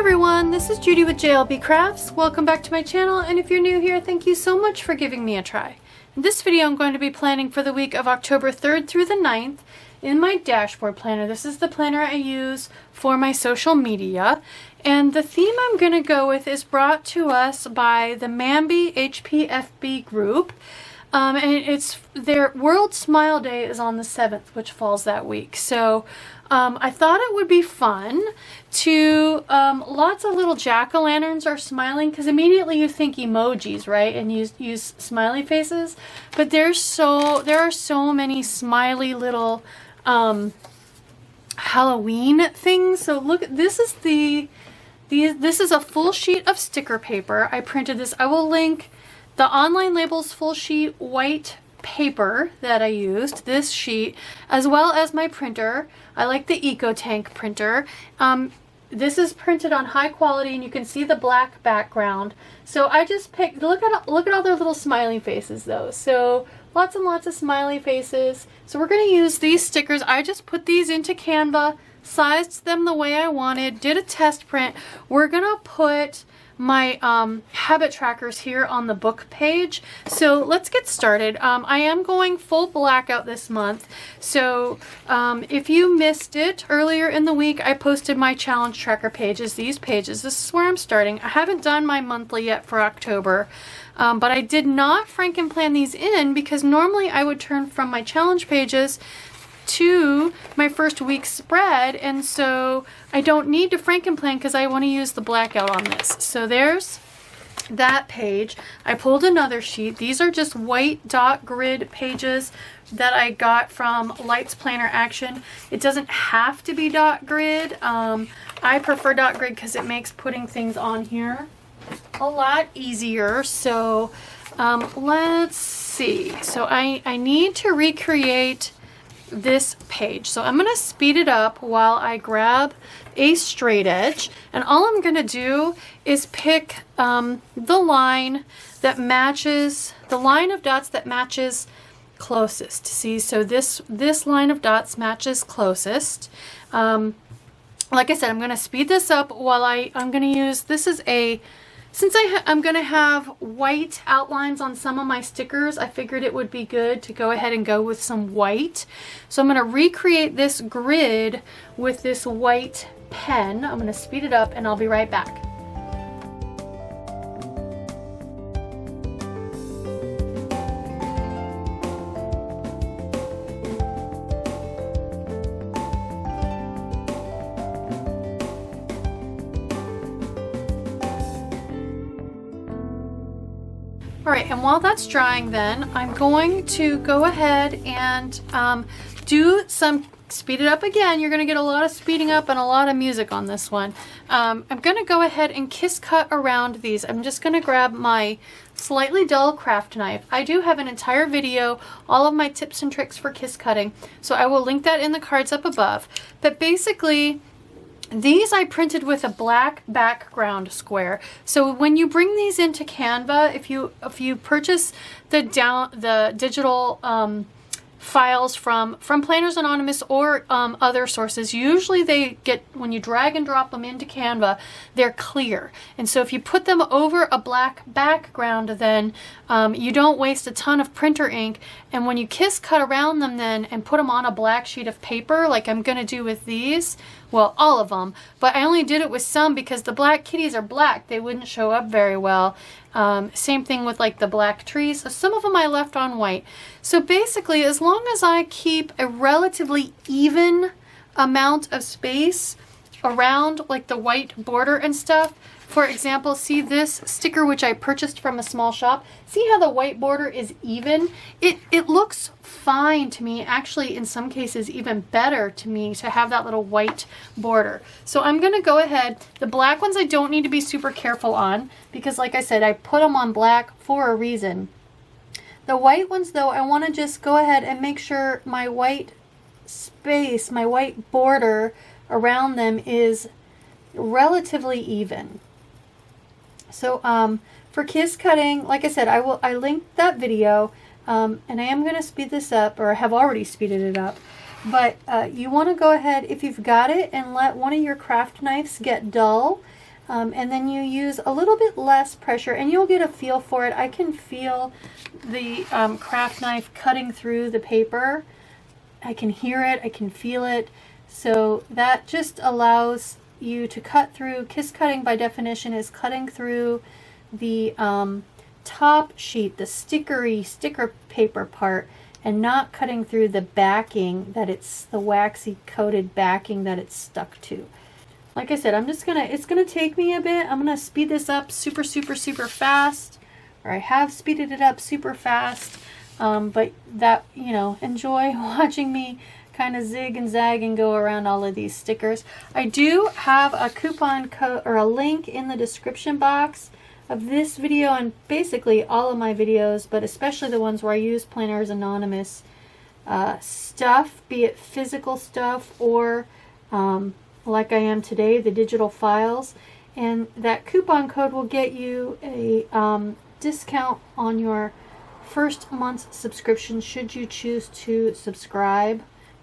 everyone, this is Judy with JLBCrafts. Welcome back to my channel, and if you're new here, thank you so much for giving me a try. In this video, I'm going to be planning for the week of October 3rd through the 9th in my dashboard planner. This is the planner I use for my social media, and the theme I'm going to go with is brought to us by the Mambi HPFB group. And it's their World Smile Day is on the 7th, which falls that week. So I thought it would be fun to, lots of little jack-o'-lanterns are smiling, because immediately you think emojis, right? And use smiley faces. But there are so many smiley little Halloween things. So look, this is this is a full sheet of sticker paper. I printed this. I will link the online labels full sheet white paper that I used, this sheet, as well as my printer. I like the Ecotank printer. This is printed on high quality, and you can see the black background. So I just picked, look at all their little smiley faces though. So lots and lots of smiley faces. So we're going to use these stickers. I just put these into Canva, sized them the way I wanted, did a test print. We're going to put my habit trackers here on the book page. So let's get started. I am going full blackout this month. So if you missed it earlier in the week, I posted my challenge tracker pages, these pages. This is where I'm starting. I haven't done my monthly yet for October, but I did not Franken-plan these in because normally I would turn from my challenge pages to my first week's spread, and so I don't need to Franken-plan because I want to use the blackout on this. So there's that page. I pulled another sheet. These are just white dot grid pages that I got from Lights Planner Action. It doesn't have to be dot grid. I prefer dot grid because it makes putting things on here a lot easier. So let's see. So I need to recreate this page. So I'm going to speed it up while I grab a straight edge, and all I'm going to do is pick the line that matches, the line of dots that matches closest. See, so this line of dots matches closest. Like I said, I'm going to speed this up while I'm going to use, this is a, since I'm going to have white outlines on some of my stickers, I figured it would be good to go ahead and go with some white. So I'm going to recreate this grid with this white pen. I'm going to speed it up and I'll be right back. Alright, and while that's drying then, I'm going to go ahead and do some, speed it up again. You're going to get a lot of speeding up and a lot of music on this one. I'm going to go ahead and kiss cut around these. I'm just going to grab my slightly dull craft knife. I do have an entire video, all of my tips and tricks for kiss cutting, so I will link that in the cards up above. But basically, these I printed with a black background square. So when you bring these into Canva, if you purchase the digital files from Planners Anonymous or other sources, usually they get, when you drag and drop them into Canva, they're clear. And so if you put them over a black background, then you don't waste a ton of printer ink. And when you kiss cut around them then and put them on a black sheet of paper, like I'm going to do with these, well, all of them, but I only did it with some because the black kitties are black. They wouldn't show up very well. Same thing with like the black trees. So some of them I left on white. So basically, as long as I keep a relatively even amount of space around like the white border and stuff. For example, see this sticker which I purchased from a small shop? See how the white border is even? It looks fine to me. Actually, in some cases, even better to me to have that little white border. So I'm going to go ahead. The black ones I don't need to be super careful on because, like I said, I put them on black for a reason. The white ones, though, I want to just go ahead and make sure my white space, my white border around them is relatively even. So for kiss cutting, like I said, I linked that video, and I am going to speed this up, or I have already speeded it up. But you want to go ahead, if you've got it, and let one of your craft knives get dull. and then you use a little bit less pressure and you'll get a feel for it. I can feel the craft knife cutting through the paper. I can hear it, I can feel it. So that just allows you to cut through. Kiss cutting by definition is cutting through the top sheet, the sticker paper part, and not cutting through the backing, that it's the waxy coated backing that it's stuck to. Like I said, it's gonna take me a bit. I'm gonna speed this up super fast, or I have speeded it up super fast. But that, you know, enjoy watching me kind of zig and zag and go around all of these stickers. I do have a coupon code or a link in the description box of this video and basically all of my videos, but especially the ones where I use Planners Anonymous stuff, be it physical stuff or like I am today, the digital files. And that coupon code will get you a discount on your first month's subscription should you choose to subscribe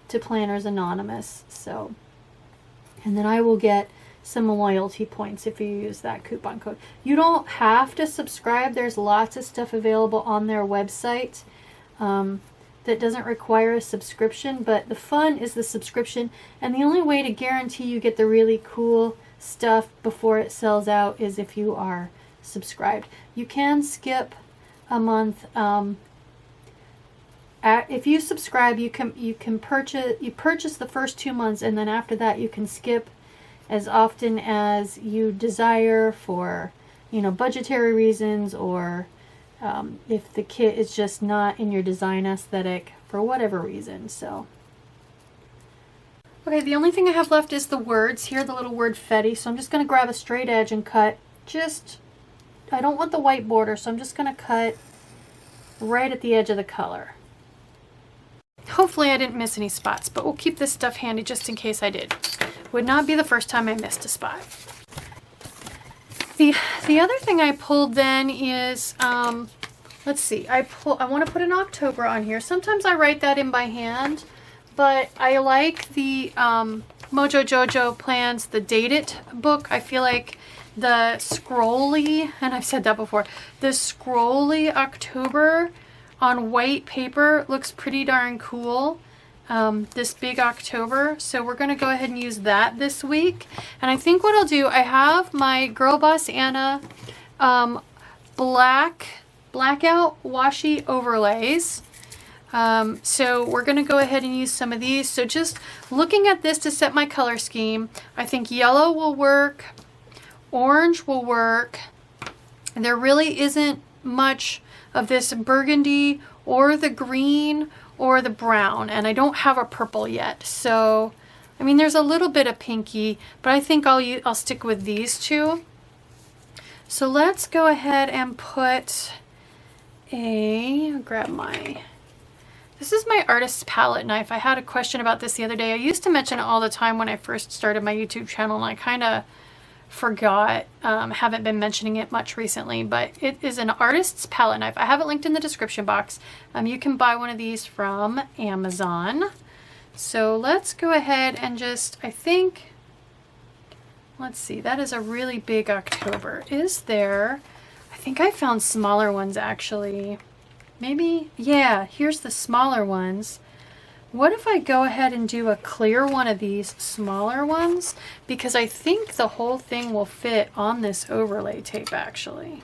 to Planners Anonymous. So, and then I will get some loyalty points if you use that coupon code. You don't have to subscribe. There's lots of stuff available on their website that doesn't require a subscription, but the fun is the subscription, and the only way to guarantee you get the really cool stuff before it sells out is if you are subscribed. You can skip a month. If you subscribe, you can purchase the first 2 months, and then after that you can skip as often as you desire for, you know, budgetary reasons, or if the kit is just not in your design aesthetic for whatever reason. So okay, the only thing I have left is the words here, the little word Fetty. So I'm just going to grab a straight edge and cut I don't want the white border, so I'm just going to cut right at the edge of the color. Hopefully I didn't miss any spots, but we'll keep this stuff handy just in case I did. Would not be the first time I missed a spot. The other thing I pulled then is, let's see, I want to put an October on here. Sometimes I write that in by hand, but I like the Mojo Jojo Plans, the Date It book. I feel like the scrolly, and I've said that before, the scrolly October on white paper looks pretty darn cool. This big October, so we're going to go ahead and use that this week. And I think what I'll do, I have my Girl Boss Anna blackout washi overlays. So we're going to go ahead and use some of these. So just looking at this to set my color scheme, I think yellow will work, orange will work, and there really isn't much of this burgundy or the green or the brown, and I don't have a purple yet. So, I mean, there's a little bit of pinky, but I think I'll stick with these two. So let's go ahead and put this is my artist's palette knife. I had a question about this the other day. I used to mention it all the time when I first started my YouTube channel, and I kind of forgot, haven't been mentioning it much recently, but it is an artist's palette knife. I have it linked in the description box. You can buy one of these from Amazon. So let's go ahead and just, let's see, that is a really big October. I think I found smaller ones actually. Maybe, yeah, here's the smaller ones. What if I go ahead and do a clear one of these smaller ones? Because I think the whole thing will fit on this overlay tape actually.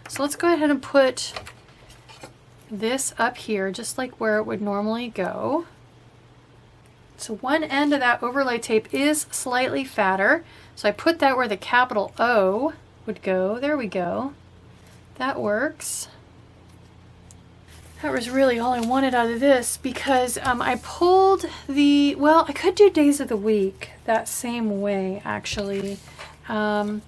So let's go ahead and put this up here just like where it would normally go. So one end of that overlay tape is slightly fatter. So I put that where the capital O would go. There we go. That works. That was really all I wanted out of this because I pulled well, I could do days of the week that same way actually. I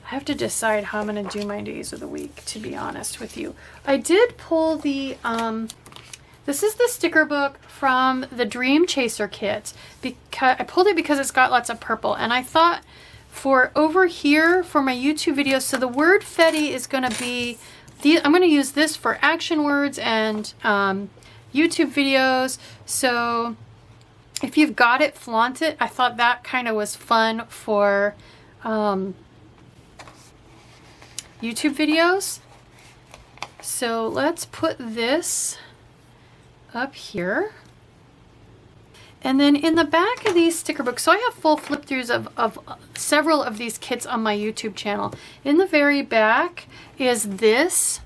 have to decide how I'm going to do my days of the week, to be honest with you. I did pull this is the sticker book from the Dream Chaser kit. Because I pulled it because it's got lots of purple, and I thought for over here for my YouTube videos, so the word Fetty is going to be, I'm going to use this for action words and YouTube videos. So if you've got it, flaunt it. I thought that kind of was fun for YouTube videos. So let's put this up here. And then in the back of these sticker books, so I have full flip throughs of several of these kits on my YouTube channel. In the very back is this,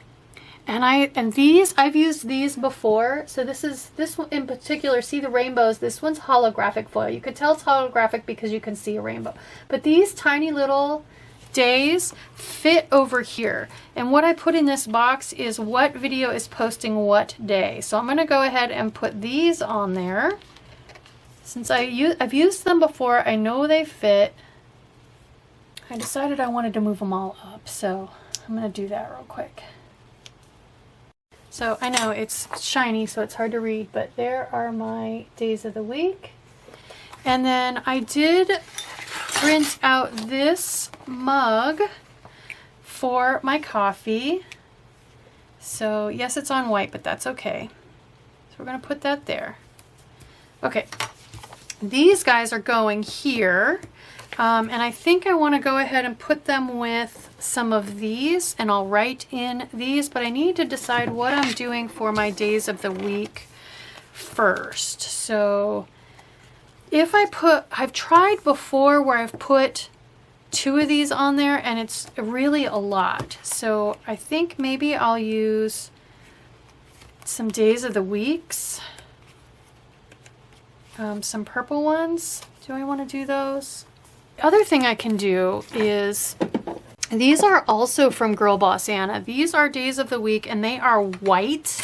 and these, I've used these before. So this one in particular, see the rainbows, this one's holographic foil. You could tell it's holographic because you can see a rainbow. But these tiny little days fit over here, and what I put in this box is what video is posting what day. So I'm gonna go ahead and put these on there. Since I've used them before, I know they fit. I decided I wanted to move them all up, so I'm going to do that real quick. So I know it's shiny, so it's hard to read, but there are my days of the week. And then I did print out this mug for my coffee. So yes, it's on white, but that's okay. So we're going to put that there. Okay. These guys are going here, and I think I want to go ahead and put them with some of these, and I'll write in these, but I need to decide what I'm doing for my days of the week first. So if I've tried before where I've put 2 of these on there, and it's really a lot. So I think maybe I'll use some days of the weeks. Some purple ones. Do I want to do those? The other thing I can do is, these are also from Girl Boss Anna. These are days of the week, and they are white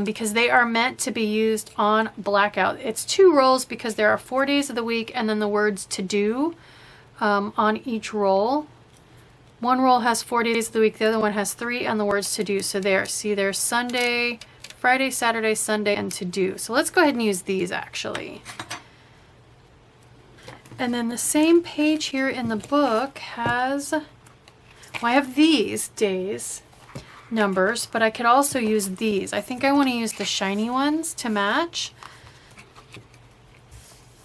because they are meant to be used on blackout. It's 2 rolls because there are 4 days of the week and then the words to do on each roll. One roll has 4 days of the week, the other one has 3 and the words to do. So there, see, there's Sunday, Friday, Saturday, Sunday, and to do. So let's go ahead and use these actually. And then the same page here in the book has, well, I have these days numbers, but I could also use these. I think I want to use the shiny ones to match.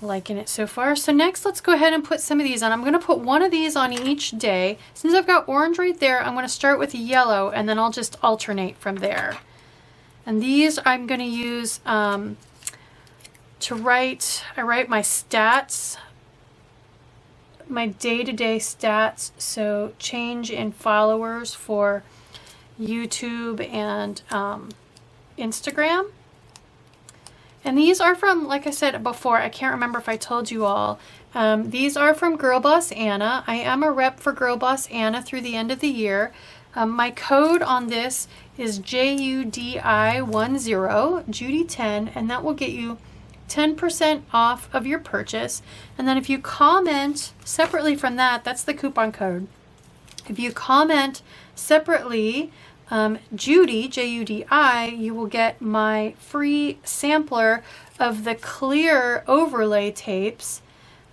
Liking it so far. So next, let's go ahead and put some of these on. I'm going to put one of these on each day. Since I've got orange right there, I'm going to start with yellow, and then I'll just alternate from there. And these I'm going to use to write, I write my stats, my day-to-day stats, so change in followers for YouTube and Instagram. And these are from, like I said before, I can't remember if I told you all, these are from Girl Boss Anna. I am a rep for Girl Boss Anna through the end of the year. My code on this is JUDI10, Judy10, and that will get you 10% off of your purchase. And then if you comment separately from that, that's the coupon code. If you comment separately, Judy, J-U-D-I, you will get my free sampler of the clear overlay tapes.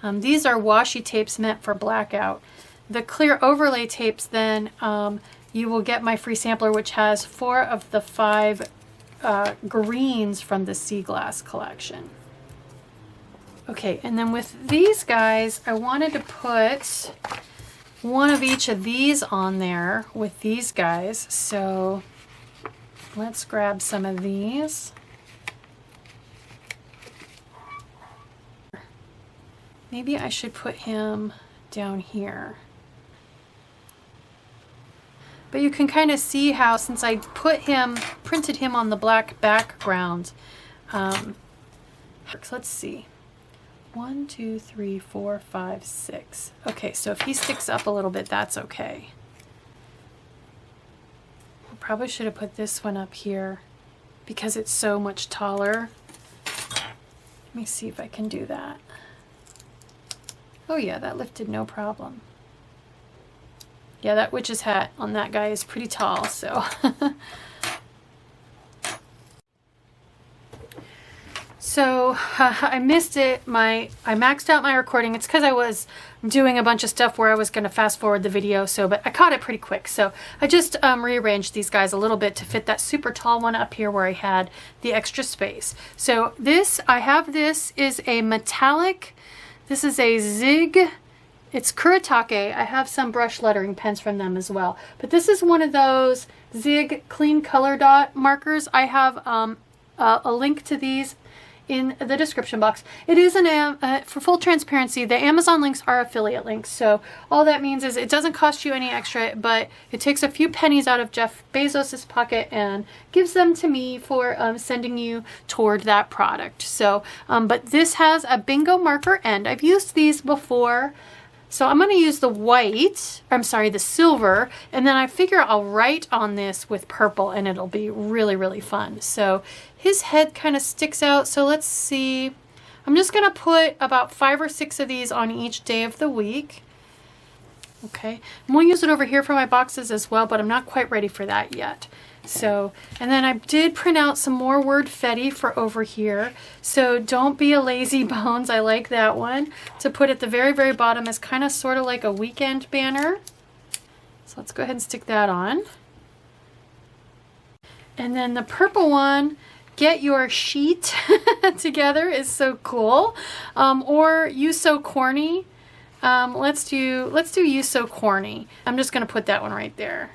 These are washi tapes meant for blackout. The clear overlay tapes, then you will get my free sampler, which has 4 of the 5 greens from the Sea Glass collection. Okay, and then with these guys, I wanted to put one of each of these on there with these guys. So let's grab some of these. Maybe I should put him down here. But you can kind of see how, since I printed him on the black background, let's see. 1, 2, 3, 4, 5, 6. Okay, so if he sticks up a little bit, that's okay. I probably should have put this one up here because it's so much taller. Let me see if I can do that. Oh yeah, that lifted no problem. Yeah, that witch's hat on that guy is pretty tall, so. So I missed it. I maxed out my recording. It's because I was doing a bunch of stuff where I was going to fast forward the video, but I caught it pretty quick. So I just rearranged these guys a little bit to fit that super tall one up here where I had the extra space. So this is a metallic, this is a Zig it's Kuretake. I have some brush lettering pens from them as well. But this is one of those Zig Clean Color Dot markers. I have a link to these in the description box. It is for full transparency, the Amazon links are affiliate links. So all that means is it doesn't cost you any extra, but it takes a few pennies out of Jeff Bezos's pocket and gives them to me for sending you toward that product. So, but this has a bingo marker end. I've used these before. So I'm going to use the silver, and then I figure I'll write on this with purple and it'll be really, really fun. So his head kind of sticks out. So let's see. I'm just going to put about 5 or 6 of these on each day of the week. Okay. I'm going to use it over here for my boxes as well, but I'm not quite ready for that yet. So, and then I did print out some more wordfetti for over here. So don't be a lazy bones. I like that one to put at the very, very bottom as kind of sort of like a weekend banner. So let's go ahead and stick that on. And then the purple one, get your sheet together, is so cool. Or you so corny. Let's do you so corny. I'm just going to put that one right there,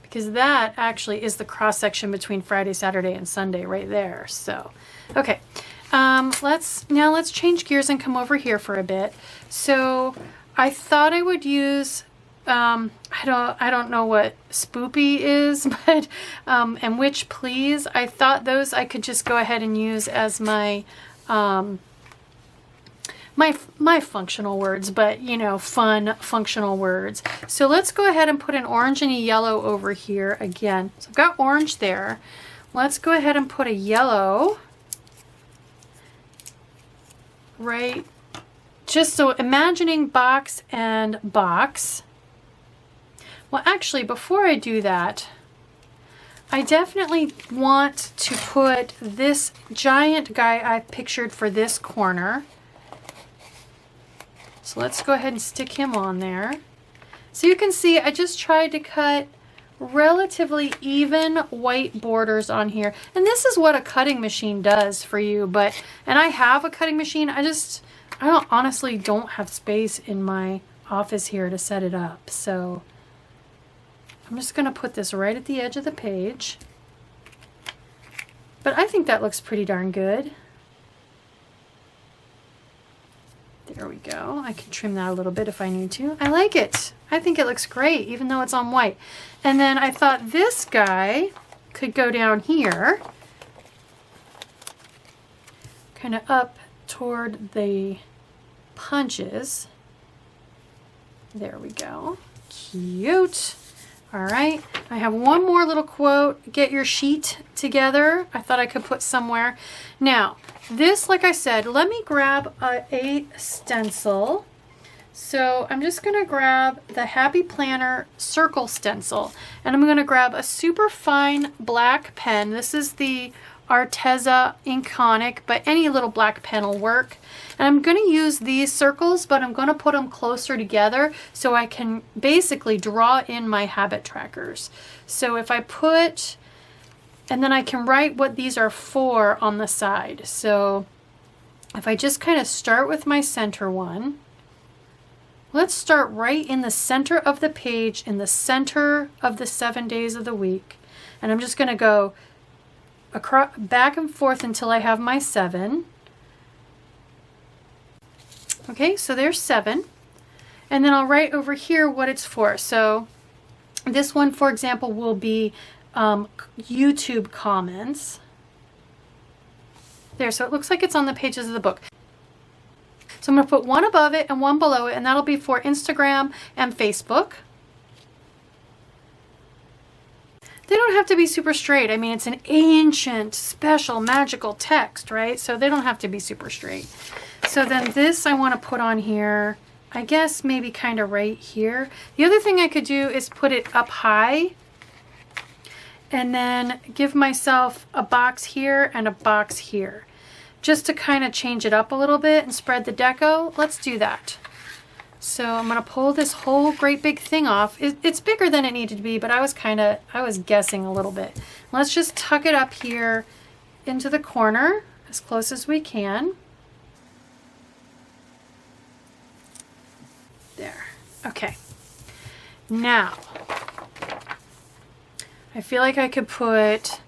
because that actually is the cross section between Friday, Saturday, and Sunday right there. So, okay, let's change gears and come over here for a bit. So I thought I would use, I don't know what Spoopy is, but, and Which Please. I thought those I could just go ahead and use as my, my functional words, but you know, fun functional words. So let's go ahead and put an orange and a yellow over here again. So I've got orange there. Let's go ahead and put a yellow right, just so imagining box and box. Well, actually, before I do that, I definitely want to put this giant guy I pictured for this corner. So let's go ahead and stick him on there. So you can see I just tried to cut relatively even white borders on here. And this is what a cutting machine does for you. And I have a cutting machine. I honestly don't have space in my office here to set it up. So I'm just going to put this right at the edge of the page. But I think that looks pretty darn good. There we go. I can trim that a little bit if I need to. I like it. I think it looks great, even though it's on white. And then I thought this guy could go down here, kind of up toward the punches. There we go. Cute. All right. I have one more little quote. Get your sheet together. I thought I could put somewhere. Now, this, like I said, let me grab a stencil. So I'm just going to grab the Happy Planner circle stencil, and I'm going to grab a super fine black pen. This is the Arteza Iconic, but any little black pen will work. And I'm going to use these circles, but I'm going to put them closer together so I can basically draw in my habit trackers. So if I put, and then I can write what these are for on the side. So if I just kind of start with my center one, let's start right in the center of the page, in the center of the 7 days of the week. And I'm just going to go across, back and forth until I have my 7. Okay, so there's 7. And then I'll write over here what it's for. So this one, for example, will be YouTube comments. There, so it looks like it's on the pages of the book. So I'm going to put one above it and one below it, and that'll be for Instagram and Facebook. They don't have to be super straight. I mean, it's an ancient, special, magical text, right? So they don't have to be super straight. So then this I want to put on here, I guess maybe kind of right here. The other thing I could do is put it up high and then give myself a box here and a box here, just to kind of change it up a little bit and spread the deco. Let's do that. So I'm going to pull this whole great big thing off. It's bigger than it needed to be, but I was guessing a little bit. Let's just tuck it up here into the corner as close as we can. Okay, now I feel like I could put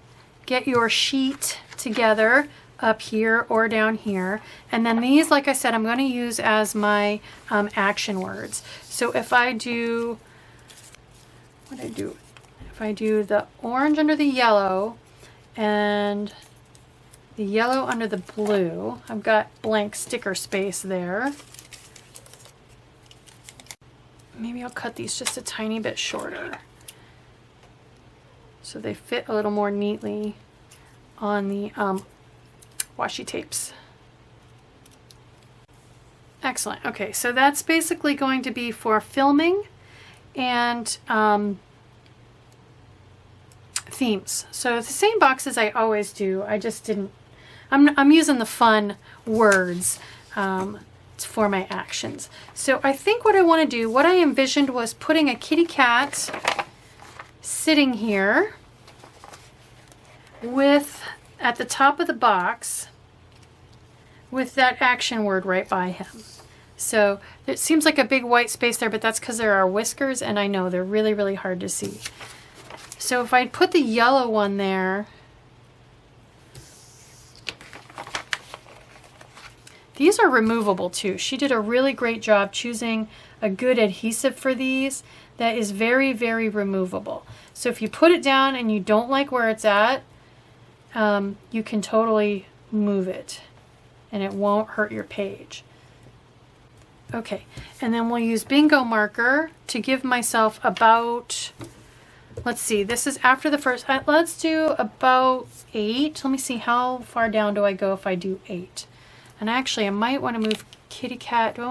get your sheet together up here or down here, and then these, like I said, I'm going to use as my action words. So if I do if I do the orange under the yellow and the yellow under the blue, I've got blank sticker space there. Maybe I'll cut these just a tiny bit shorter so they fit a little more neatly on the washi tapes. Excellent. Okay, so that's basically going to be for filming and themes. So it's the same boxes I always do. I just didn't, I'm using the fun words for my actions. So I think what I want to do, what I envisioned was putting a kitty cat sitting here with, at the top of the box, with that action word right by him. So it seems like a big white space there, but that's because there are whiskers, and I know they're really, really hard to see. So if I put the yellow one there, these are removable too. She did a really great job choosing a good adhesive for these that is very, very removable. So if you put it down and you don't like where it's at, you can totally move it and it won't hurt your page. Okay, and then we'll use bingo marker to give myself about, let's see, this is after the first, let's do about 8. Let me see, how far down do I go if I do 8? And actually I might want to move kitty cat. I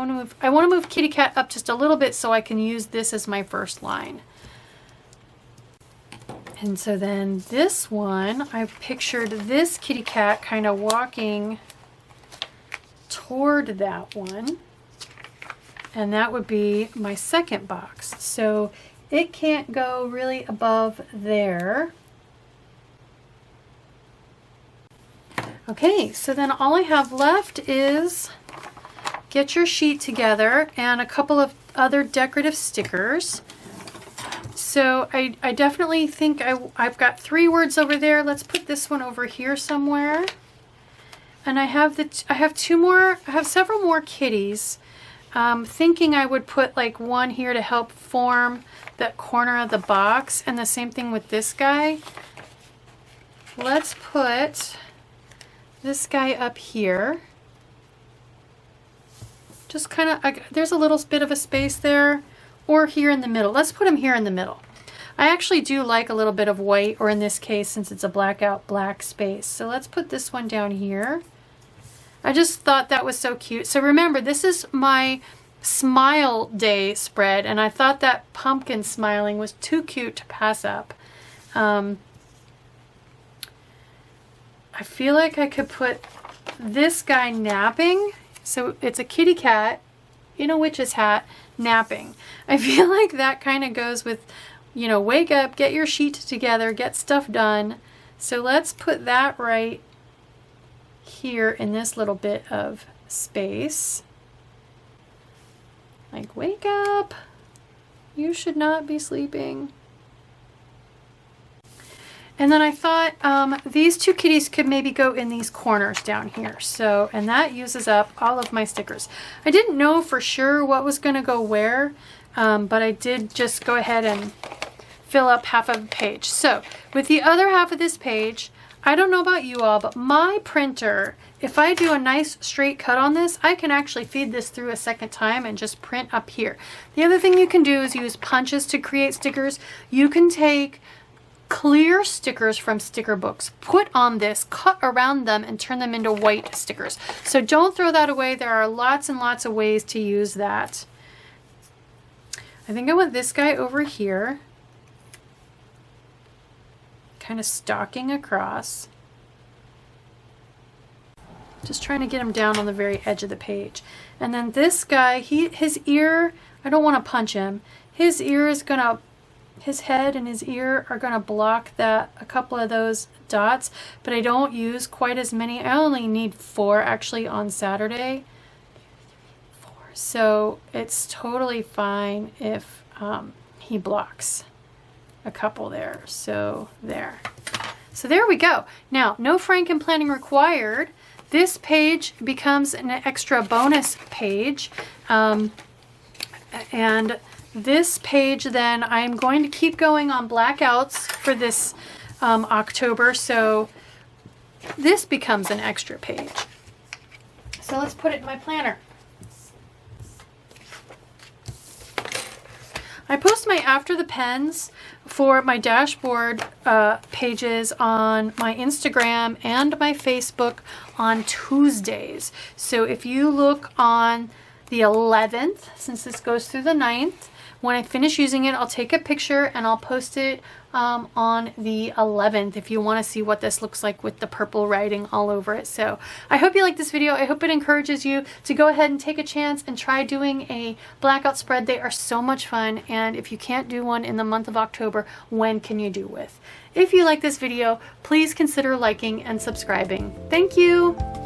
want to move kitty cat up just a little bit so I can use this as my first line. And so then this one, I pictured this kitty cat kind of walking toward that one. And that would be my second box. So it can't go really above there. Okay, so then all I have left is get your sheet together and a couple of other decorative stickers. So I definitely think I've got 3 words over there. Let's put this one over here somewhere. And I have several more kitties. Thinking I would put like one here to help form that corner of the box, and the same thing with this guy. Let's put this guy up here. Just kind of, there's a little bit of a space there, or here in the middle. Let's put him here in the middle. I actually do like a little bit of white, or in this case, since it's a blackout black space. So let's put this one down here. I just thought that was so cute. So remember, this is my Smile Day spread, and I thought that pumpkin smiling was too cute to pass up. I feel like I could put this guy napping. So it's a kitty cat in a witch's hat napping. I feel like that kind of goes with, you know, wake up, get your sheet together, get stuff done. So let's put that right here in this little bit of space. Like, wake up, you should not be sleeping. And then I thought these 2 kitties could maybe go in these corners down here. So, and that uses up all of my stickers. I didn't know for sure what was going to go where, but I did just go ahead and fill up half of the page. So with the other half of this page, I don't know about you all, but my printer, if I do a nice straight cut on this, I can actually feed this through a second time and just print up here. The other thing you can do is use punches to create stickers. You can take clear stickers from sticker books, put on this, cut around them, and turn them into white stickers. So don't throw that away. There are lots and lots of ways to use that. I think I want this guy over here, kind of stalking across. Just trying to get him down on the very edge of the page. And then this guy, his ear, I don't want to punch him. His ear is gonna, his head and his ear are gonna block that, a couple of those dots, but I don't use quite as many. I only need 4 actually on Saturday. 4, so it's totally fine if he blocks a couple there. So there. So there we go. Now, no franken planning required. This page becomes an extra bonus page. And this page then, I'm going to keep going on blackouts for this October. So this becomes an extra page. So let's put it in my planner. I post my after the pens for my dashboard pages on my Instagram and my Facebook on Tuesdays. So if you look on the 11th, since this goes through the 9th, when I finish using it, I'll take a picture and I'll post it on the 11th if you want to see what this looks like with the purple writing all over it. So I hope you like this video. I hope it encourages you to go ahead and take a chance and try doing a blackout spread. They are so much fun, and if you can't do one in the month of October, when can you do with? If you like this video, please consider liking and subscribing. Thank you.